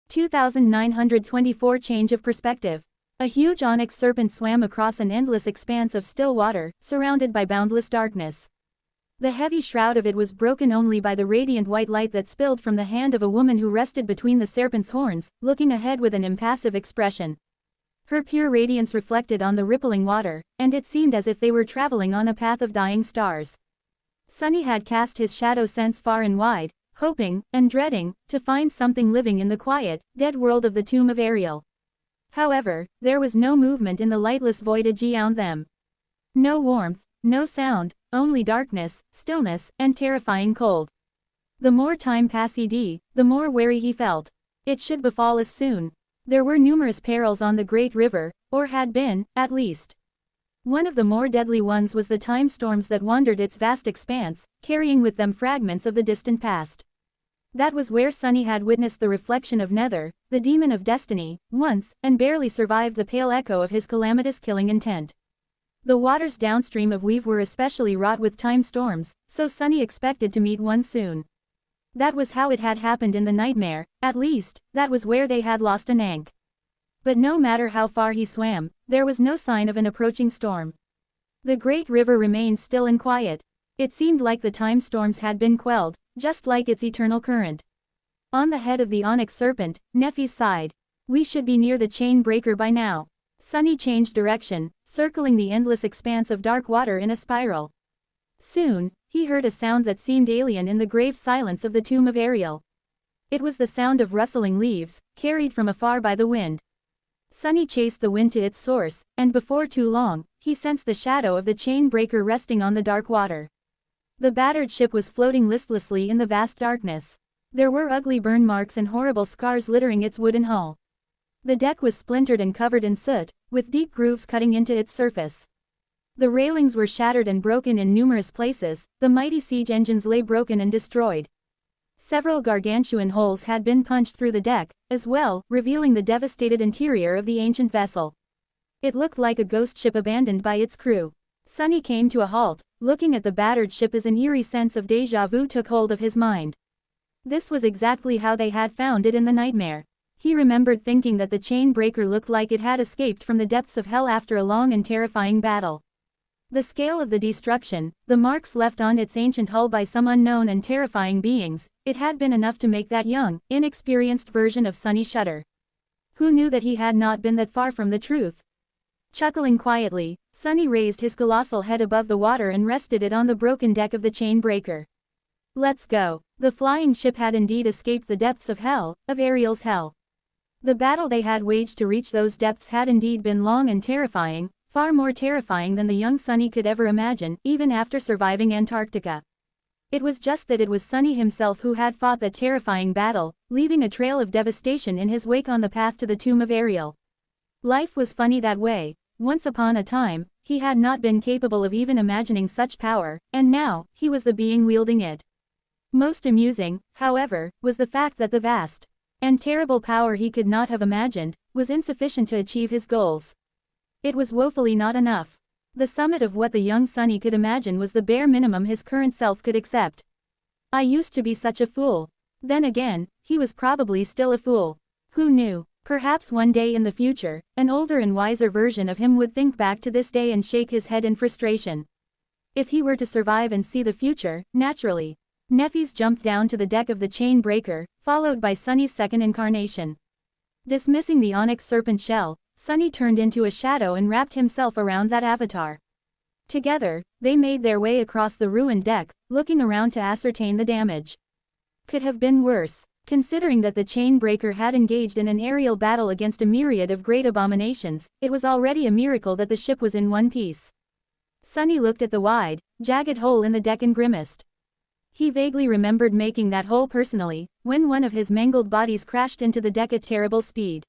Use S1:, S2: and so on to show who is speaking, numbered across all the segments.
S1: 2924 Change of perspective. A huge onyx serpent swam across an endless expanse of still water, surrounded by boundless darkness. The heavy shroud of it was broken only by the radiant white light that spilled from the hand of a woman who rested between the serpent's horns, looking ahead with an impassive expression. Her pure radiance reflected on the rippling water, and it seemed as if they were traveling on a path of dying stars. Sunny had cast his shadow sense far and wide, hoping, and dreading, to find something living in the quiet, dead world of the tomb of Ariel. However, there was no movement in the lightless void around them. No warmth, no sound, only darkness, stillness, and terrifying cold. The more time passed, the more wary he felt. It should befall us soon. There were numerous perils on the great river, or had been, at least. One of the more deadly ones was the time storms that wandered its vast expanse, carrying with them fragments of the distant past. That was where Sunny had witnessed the reflection of Nether, the demon of destiny, once, and barely survived the pale echo of his calamitous killing intent. The waters downstream of Weave were especially wrought with time storms, so Sunny expected to meet one soon. That was how it had happened in the nightmare, at least, that was where they had lost Ananke. But no matter how far he swam, there was no sign of an approaching storm. The great river remained still and quiet. It seemed like the time storms had been quelled, just like its eternal current. On the head of the onyx serpent, Nephis sighed. We should be near the chain breaker by now. Sunny changed direction, circling the endless expanse of dark water in a spiral. Soon, he heard a sound that seemed alien in the grave silence of the tomb of Ariel. It was the sound of rustling leaves, carried from afar by the wind. Sunny chased the wind to its source, and before too long, he sensed the shadow of the chain breaker resting on the dark water. The battered ship was floating listlessly in the vast darkness. There were ugly burn marks and horrible scars littering its wooden hull. The deck was splintered and covered in soot, with deep grooves cutting into its surface. The railings were shattered and broken in numerous places, the mighty siege engines lay broken and destroyed. Several gargantuan holes had been punched through the deck, as well, revealing the devastated interior of the ancient vessel. It looked like a ghost ship abandoned by its crew. Sunny came to a halt, looking at the battered ship as an eerie sense of déjà vu took hold of his mind. This was exactly how they had found it in the nightmare. He remembered thinking that the chain breaker looked like it had escaped from the depths of hell after a long and terrifying battle. The scale of the destruction, the marks left on its ancient hull by some unknown and terrifying beings, it had been enough to make that young, inexperienced version of Sunny shudder. Who knew that he had not been that far from the truth? Chuckling quietly, Sunny raised his colossal head above the water and rested it on the broken deck of the chain breaker. Let's go. The flying ship had indeed escaped the depths of hell, of Ariel's hell. The battle they had waged to reach those depths had indeed been long and terrifying, far more terrifying than the young Sunny could ever imagine, even after surviving Antarctica. It was just that it was Sunny himself who had fought that terrifying battle, leaving a trail of devastation in his wake on the path to the tomb of Ariel. Life was funny that way. Once upon a time, he had not been capable of even imagining such power, and now, he was the being wielding it. Most amusing, however, was the fact that the vast and terrible power he could not have imagined was insufficient to achieve his goals. It was woefully not enough. The summit of what the young Sunny could imagine was the bare minimum his current self could accept. I used to be such a fool. Then again, he was probably still a fool. Who knew? Perhaps one day in the future, an older and wiser version of him would think back to this day and shake his head in frustration. If he were to survive and see the future, naturally. Nephis jumped down to the deck of the chain breaker, followed by Sunny's second incarnation. Dismissing the onyx serpent shell, Sunny turned into a shadow and wrapped himself around that avatar. Together, they made their way across the ruined deck, looking around to ascertain the damage. Could have been worse. Considering that the chain breaker had engaged in an aerial battle against a myriad of great abominations, it was already a miracle that the ship was in one piece. Sunny looked at the wide, jagged hole in the deck and grimaced. He vaguely remembered making that hole personally, when one of his mangled bodies crashed into the deck at terrible speed.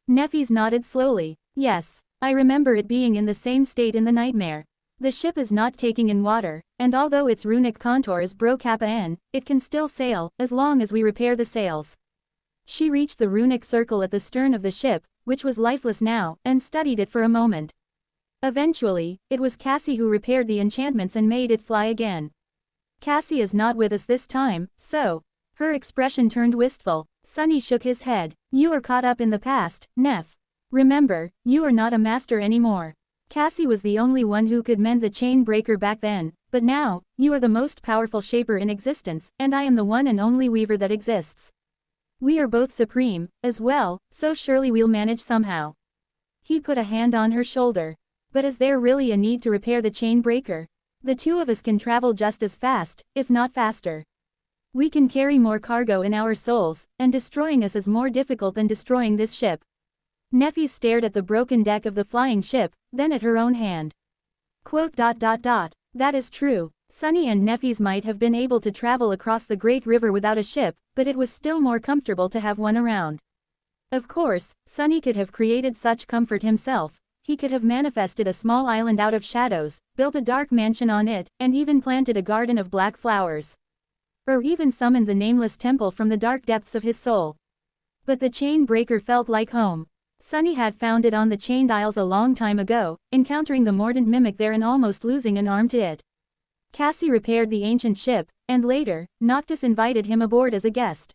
S1: Nephis nodded slowly. Yes, I remember it being in the same state in the nightmare. The ship is not taking in water, and although its runic contour is Bro Kappa N, it can still sail, as long as we repair the sails. She reached the runic circle at the stern of the ship, which was lifeless now, and studied it for a moment. Eventually, it was Cassie who repaired the enchantments and made it fly again. Cassie is not with us this time, so. Her expression turned wistful. Sunny shook his head. You are caught up in the past, Neff. Remember, you are not a master anymore. Cassie was the only one who could mend the chain breaker back then, but now, you are the most powerful shaper in existence, and I am the one and only weaver that exists. We are both supreme, as well, so surely we'll manage somehow. He put a hand on her shoulder. But is there really a need to repair the chain breaker? The two of us can travel just as fast, if not faster. We can carry more cargo in our souls, and destroying us is more difficult than destroying this ship. Neffy stared at the broken deck of the flying ship, then at her own hand. Quote. That is true. Sunny and Neffys might have been able to travel across the Great River without a ship, but it was still more comfortable to have one around. Of course, Sunny could have created such comfort himself. He could have manifested a small island out of shadows, built a dark mansion on it, and even planted a garden of black flowers. Or even summoned the nameless temple from the dark depths of his soul. But the chain breaker felt like home. Sunny had found it on the Chained Isles a long time ago, encountering the mordant mimic there and almost losing an arm to it. Cassie repaired the ancient ship, and later, Noctis invited him aboard as a guest.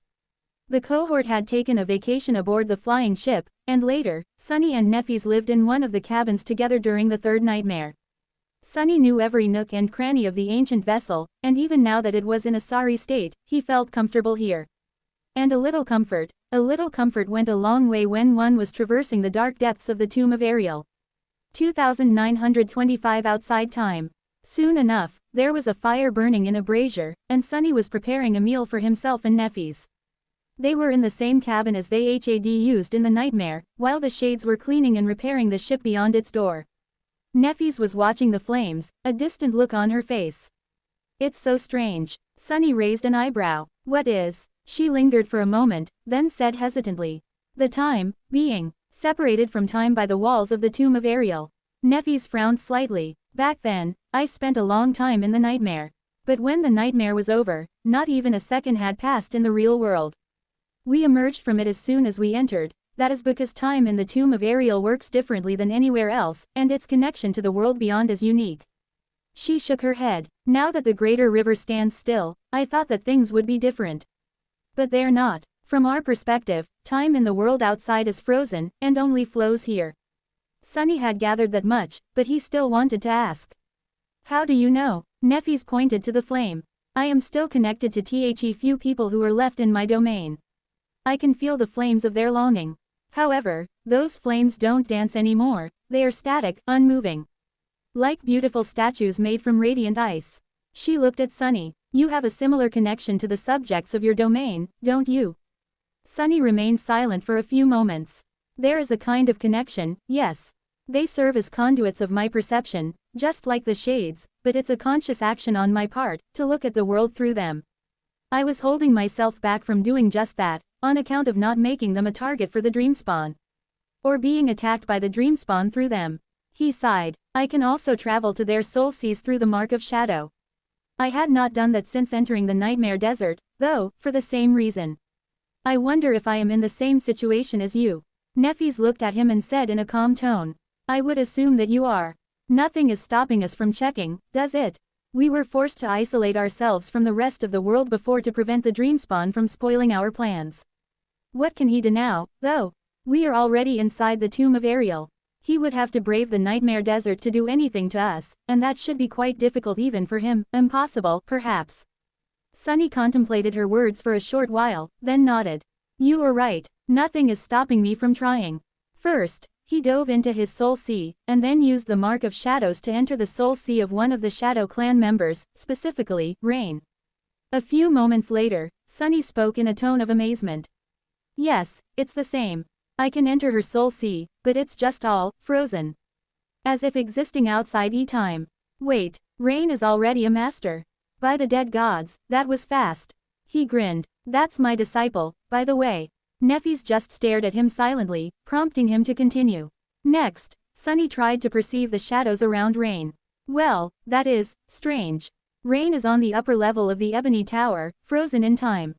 S1: The cohort had taken a vacation aboard the flying ship, and later, Sunny and Neffys lived in one of the cabins together during the third nightmare. Sunny knew every nook and cranny of the ancient vessel, and even now that it was in a sorry state, he felt comfortable here. And a little comfort went a long way when one was traversing the dark depths of the tomb of Ariel. 2925 outside time. Soon enough, there was a fire burning in a brazier, and Sunny was preparing a meal for himself and Neffys. They were in the same cabin as they had used in the nightmare, while the shades were cleaning and repairing the ship beyond its door. Neffys was watching the flames, a distant look on her face. It's so strange. Sunny raised an eyebrow. What is? She lingered for a moment, then said hesitantly. The time, being separated from time by the walls of the tomb of Ariel. Neffys frowned slightly. Back then, I spent a long time in the nightmare. But when the nightmare was over, not even a second had passed in the real world. We emerged from it as soon as we entered. That is because time in the tomb of Ariel works differently than anywhere else, and its connection to the world beyond is unique. She shook her head. Now that the greater river stands still, I thought that things would be different. But they're not. From our perspective, time in the world outside is frozen, and only flows here. Sunny had gathered that much, but he still wanted to ask. How do you know? Neffys pointed to the flame. I am still connected to the few people who are left in my domain. I can feel the flames of their longing. However, those flames don't dance anymore, they are static, unmoving. Like beautiful statues made from radiant ice. She looked at Sunny. You have a similar connection to the subjects of your domain, don't you? Sunny remained silent for a few moments. There is a kind of connection, yes. They serve as conduits of my perception, just like the shades, but it's a conscious action on my part, to look at the world through them. I was holding myself back from doing just that, on account of not making them a target for the Dreamspawn. Or being attacked by the Dreamspawn through them. He sighed. I can also travel to their soul seas through the Mark of Shadow. I had not done that since entering the Nightmare Desert, though, for the same reason. I wonder if I am in the same situation as you. Neffys looked at him and said in a calm tone. I would assume that you are. Nothing is stopping us from checking, does it? We were forced to isolate ourselves from the rest of the world before to prevent the Dreamspawn from spoiling our plans. What can he do now, though? We are already inside the tomb of Ariel. He would have to brave the Nightmare Desert to do anything to us, and that should be quite difficult even for him, impossible, perhaps. Sunny contemplated her words for a short while, then nodded. You are right, nothing is stopping me from trying. First, he dove into his soul sea, and then used the Mark of Shadows to enter the soul sea of one of the Shadow Clan members, specifically, Rain. A few moments later, Sunny spoke in a tone of amazement. Yes, it's the same. I can enter her soul sea, but it's just all frozen. As if existing outside time. Wait, Rain is already a master. By the dead gods, that was fast. He grinned. That's my disciple, by the way. Neffys just stared at him silently, prompting him to continue. Next, Sunny tried to perceive the shadows around Rain. Well, that is strange. Rain is on the upper level of the Ebony Tower, frozen in time.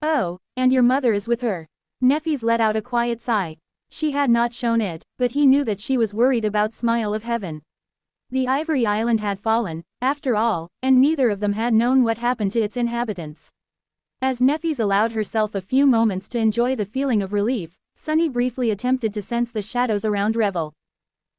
S1: Oh, and your mother is with her. Neffys let out a quiet sigh. She had not shown it, but he knew that she was worried about Smile of Heaven. The Ivory Island had fallen, after all, and neither of them had known what happened to its inhabitants. As Neffys allowed herself a few moments to enjoy the feeling of relief, Sunny briefly attempted to sense the shadows around Revel.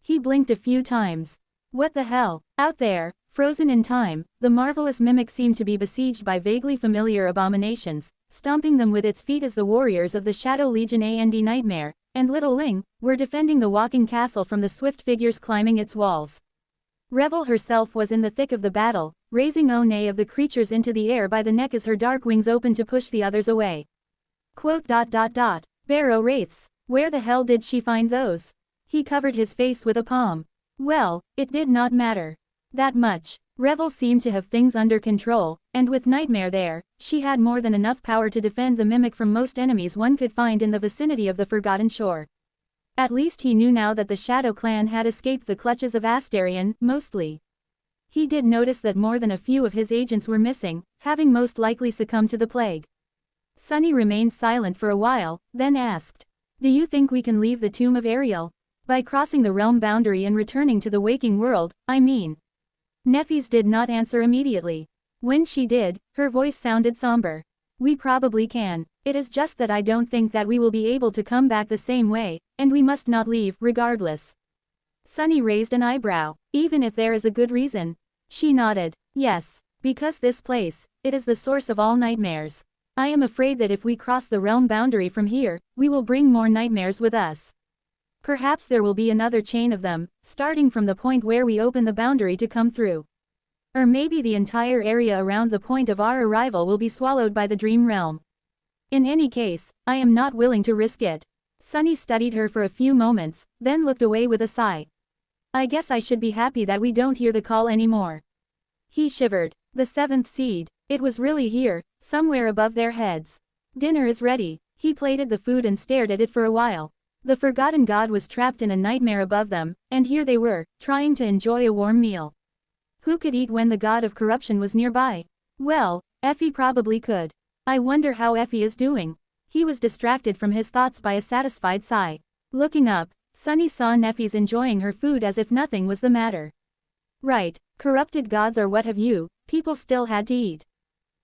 S1: He blinked a few times. What the hell? Out there, frozen in time, the marvelous mimic seemed to be besieged by vaguely familiar abominations, stomping them with its feet as the warriors of the Shadow Legion and Nightmare, and Little Ling, were defending the walking castle from the swift figures climbing its walls. Revel herself was in the thick of the battle, raising One of the creatures into the air by the neck as her dark wings opened to push the others away. Barrow wraiths. Where the hell did she find those? He covered his face with a palm. Well, it did not matter that much. Revel seemed to have things under control, and with Nightmare there, she had more than enough power to defend the mimic from most enemies one could find in the vicinity of the Forgotten Shore. At least he knew now that the Shadow Clan had escaped the clutches of Astarion, mostly. He did notice that more than a few of his agents were missing, having most likely succumbed to the plague. Sunny remained silent for a while, then asked, "Do you think we can leave the Tomb of Ariel? By crossing the realm boundary and returning to the waking world, I mean." Neffys did not answer immediately. When she did, her voice sounded somber. "We probably can. It is just that I don't think that we will be able to come back the same way, and we must not leave, regardless." Sunny raised an eyebrow. "Even if there is a good reason?" She nodded. "Yes. Because this place, it is the source of all nightmares. I am afraid that if we cross the realm boundary from here, we will bring more nightmares with us. Perhaps there will be another chain of them, starting from the point where we open the boundary to come through. Or maybe the entire area around the point of our arrival will be swallowed by the dream realm. In any case, I am not willing to risk it." Sunny studied her for a few moments, then looked away with a sigh. "I guess I should be happy that we don't hear the call anymore." He shivered. The seventh seed. It was really here, somewhere above their heads. "Dinner is ready." He plated the food and stared at it for a while. The Forgotten God was trapped in a nightmare above them, and here they were, trying to enjoy a warm meal. Who could eat when the God of Corruption was nearby? Well, Effie probably could. I wonder how Effie is doing. He was distracted from his thoughts by a satisfied sigh. Looking up, Sunny saw Neffys enjoying her food as if nothing was the matter. Right, corrupted gods or what have you, people still had to eat.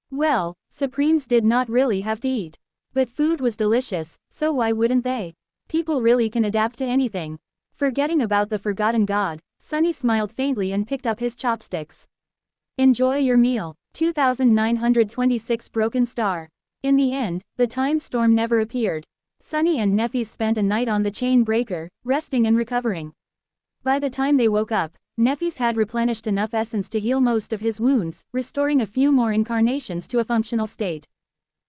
S1: Well, Supremes did not really have to eat. But food was delicious, so why wouldn't they? People really can adapt to anything. Forgetting about the Forgotten God, Sunny smiled faintly and picked up his chopsticks. "Enjoy your meal." 2926 Broken Star. In the end, the time storm never appeared. Sunny and Neffys spent a night on the chain breaker, resting and recovering. By the time they woke up, Neffys had replenished enough essence to heal most of his wounds, restoring a few more incarnations to a functional state.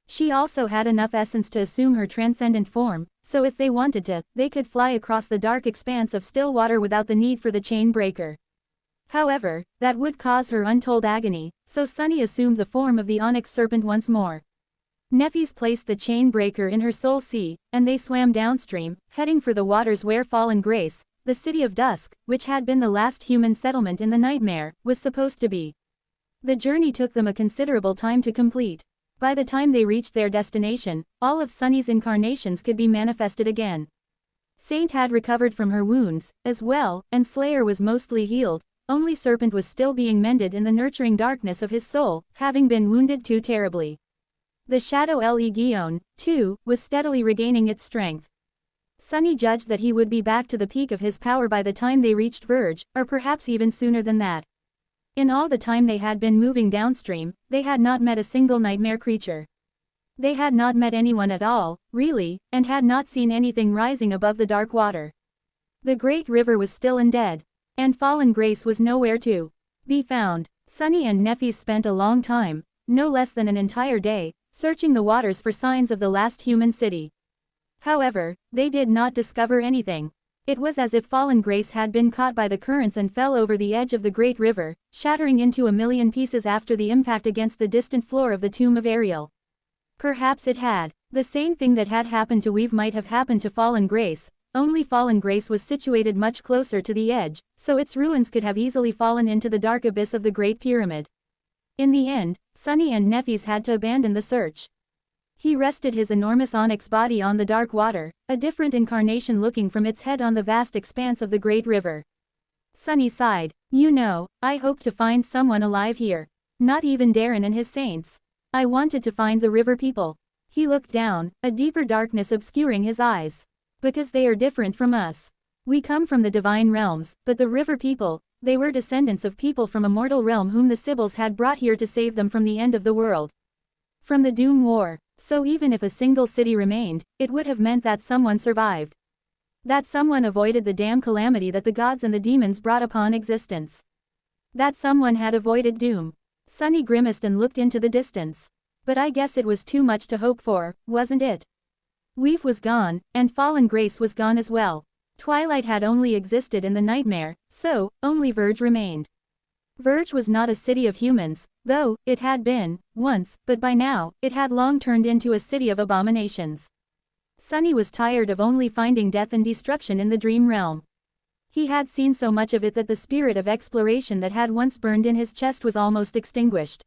S1: She also had enough essence to assume her transcendent form, so if they wanted to, they could fly across the dark expanse of still water without the need for the chain breaker. However, that would cause her untold agony, so Sunny assumed the form of the Onyx Serpent once more. Neffys placed the chain breaker in her soul sea, and they swam downstream, heading for the waters where Fallen Grace, the City of Dusk, which had been the last human settlement in the nightmare, was supposed to be. The journey took them a considerable time to complete. By the time they reached their destination, all of Sunny's incarnations could be manifested again. Saint had recovered from her wounds, as well, and Slayer was mostly healed, only Serpent was still being mended in the nurturing darkness of his soul, having been wounded too terribly. The Shadow Legion, too, was steadily regaining its strength. Sunny judged that he would be back to the peak of his power by the time they reached Verge, or perhaps even sooner than that. In all the time they had been moving downstream, they had not met a single nightmare creature. They had not met anyone at all, really, and had not seen anything rising above the dark water. The great river was still and dead. And Fallen Grace was nowhere to be found. Sunny and Neffys spent a long time, no less than an entire day, searching the waters for signs of the last human city. However, they did not discover anything. It was as if Fallen Grace had been caught by the currents and fell over the edge of the great river, shattering into a million pieces after the impact against the distant floor of the Tomb of Ariel. Perhaps it had. The same thing that had happened to Weave might have happened to Fallen Grace, only Fallen Grace was situated much closer to the edge, so its ruins could have easily fallen into the dark abyss of the Great Pyramid. In the end, Sunny and Neffys had to abandon the search. He rested his enormous onyx body on the dark water, a different incarnation looking from its head on the vast expanse of the great river. Sunny sighed. "You know, I hope to find someone alive here. Not even Darren and his saints." I wanted to find the river people. He looked down, a deeper darkness obscuring his eyes. Because they are different from us. We come from the divine realms, but the river people, they were descendants of people from a mortal realm whom the Sibyls had brought here to save them from the end of the world. From the Doom War. So even if a single city remained, it would have meant that someone survived. That someone avoided the damn calamity that the gods and the demons brought upon existence. That someone had avoided doom. Sunny grimaced and looked into the distance. But I guess it was too much to hope for, wasn't it? Weave was gone, and Fallen Grace was gone as well. Twilight had only existed in the nightmare, so, only Verge remained. Verge was not a city of humans, though, it had been, once, but by now, it had long turned into a city of abominations. Sunny was tired of only finding death and destruction in the dream realm. He had seen so much of it that the spirit of exploration that had once burned in his chest was almost extinguished.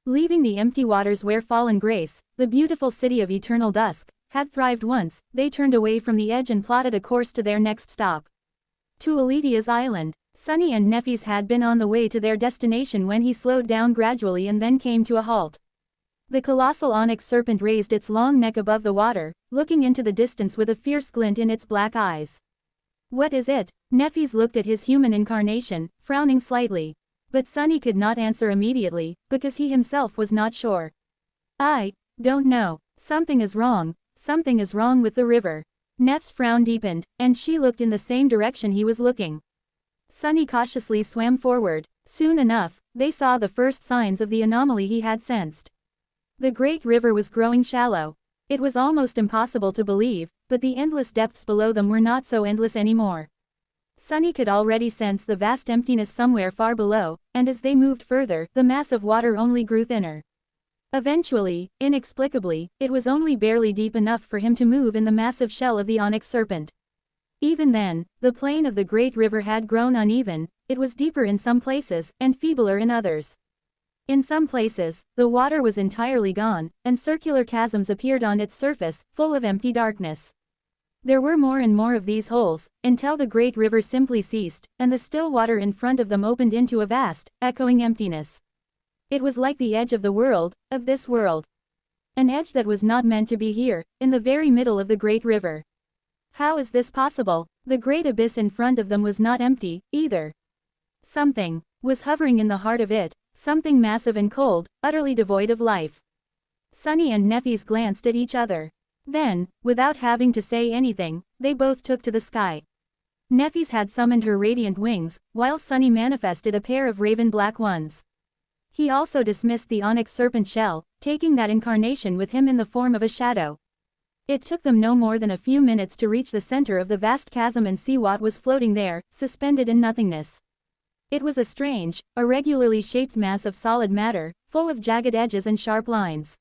S1: Leaving the empty waters where Fallen Grace, the beautiful city of eternal dusk, had thrived once, they turned away from the edge and plotted a course to their next stop. To Eletia's island. Sunny and Neffys had been on the way to their destination when he slowed down gradually and then came to a halt. The colossal onyx serpent raised its long neck above the water, looking into the distance with a fierce glint in its black eyes. What is it? Neffys looked at his human incarnation, frowning slightly. But Sunny could not answer immediately, because he himself was not sure. I don't know. Something is wrong with the river. Neff's frown deepened, and she looked in the same direction he was looking. Sunny cautiously swam forward. Soon enough, they saw the first signs of the anomaly he had sensed. The great river was growing shallow. It was almost impossible to believe, but the endless depths below them were not so endless anymore. Sunny could already sense the vast emptiness somewhere far below, and as they moved further, the mass of water only grew thinner. Eventually, inexplicably, it was only barely deep enough for him to move in the massive shell of the onyx serpent. Even then, the plane of the great river had grown uneven, it was deeper in some places, and feebler in others. In some places, the water was entirely gone, and circular chasms appeared on its surface, full of empty darkness. There were more and more of these holes, until the great river simply ceased, and the still water in front of them opened into a vast, echoing emptiness. It was like the edge of the world, of this world. An edge that was not meant to be here, in the very middle of the great river. How is this possible? The great abyss in front of them was not empty, either. Something was hovering in the heart of it, something massive and cold, utterly devoid of life. Sunny and Neffys glanced at each other. Then, without having to say anything, they both took to the sky. Neffys had summoned her radiant wings, while Sunny manifested a pair of raven black ones. He also dismissed the onyx serpent shell, taking that incarnation with him in the form of a shadow. It took them no more than a few minutes to reach the center of the vast chasm and see what was floating there, suspended in nothingness. It was a strange, irregularly shaped mass of solid matter, full of jagged edges and sharp lines.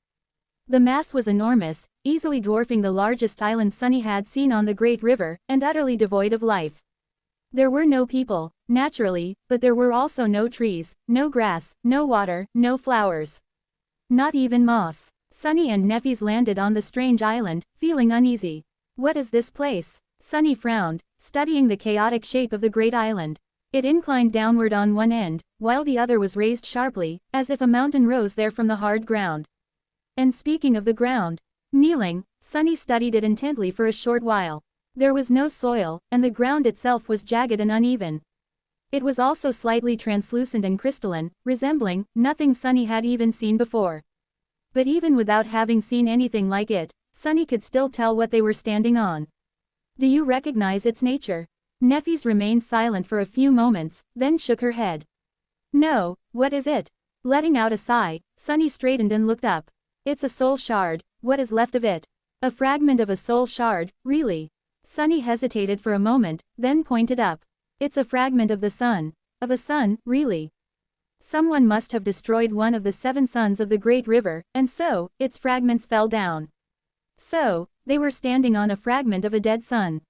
S1: The mass was enormous, easily dwarfing the largest island Sunny had seen on the great river, and utterly devoid of life. There were no people, naturally, but there were also no trees, no grass, no water, no flowers. Not even moss. Sunny and Neffys landed on the strange island, feeling uneasy. What is this place? Sunny frowned, studying the chaotic shape of the great island. It inclined downward on one end, while the other was raised sharply, as if a mountain rose there from the hard ground. And speaking of the ground, kneeling, Sunny studied it intently for a short while. There was no soil, and the ground itself was jagged and uneven. It was also slightly translucent and crystalline, resembling nothing Sunny had even seen before. But even without having seen anything like it, Sunny could still tell what they were standing on. Do you recognize its nature? Neffys remained silent for a few moments, then shook her head. No, what is it? Letting out a sigh, Sunny straightened and looked up. It's a soul shard, what is left of it? A fragment of a soul shard, really? Sunny hesitated for a moment, then pointed up. It's a fragment of the sun. Of a sun, really? Someone must have destroyed one of the 7 suns of the great river, and so, its fragments fell down. So, they were standing on a fragment of a dead sun.